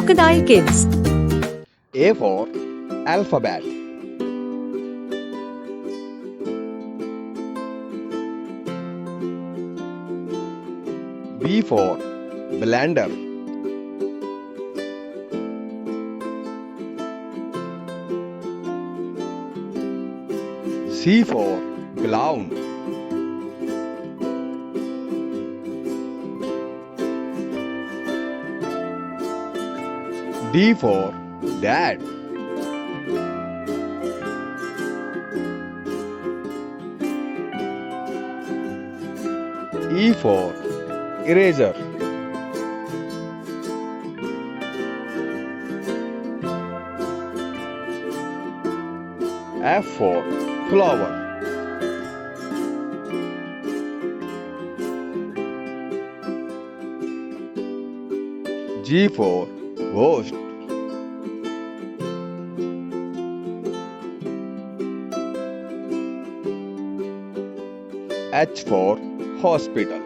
Crocodile Kids. A for alphabet. B for blender. C for clown. D for dad. E for eraser. F for flower. G for ghost. H for hospital.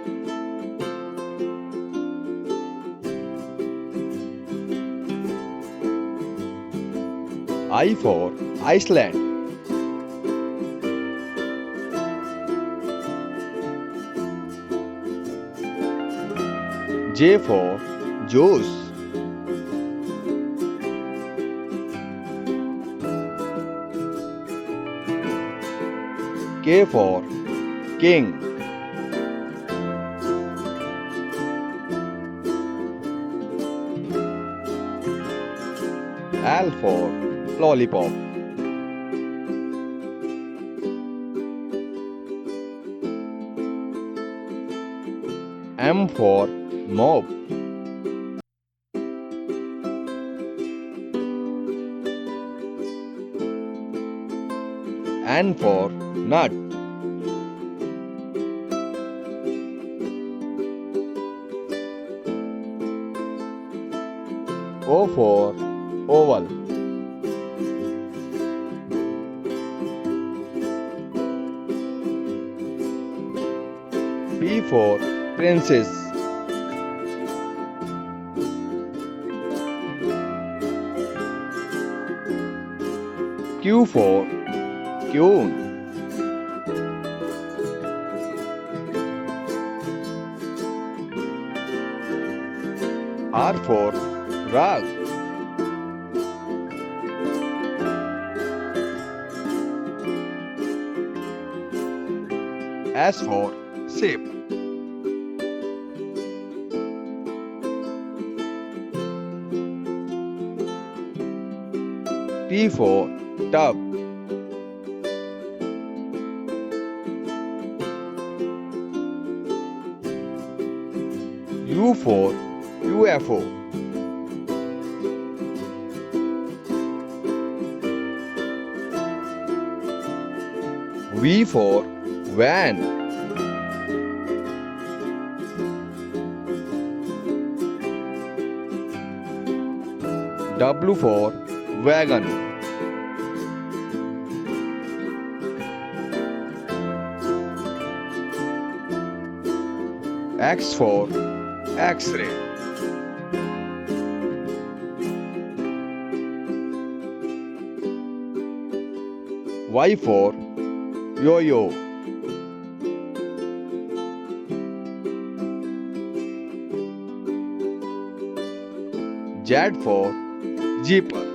I for Iceland. J for juice. K for king. L for lollipop. M for mop. N for nut. O for oval. P for princess. Q for queen. R for rug. S for ship. T for tub. U for UFO. V for van. W for wagon. X for X-ray. Y for yo-yo. Z for zipper.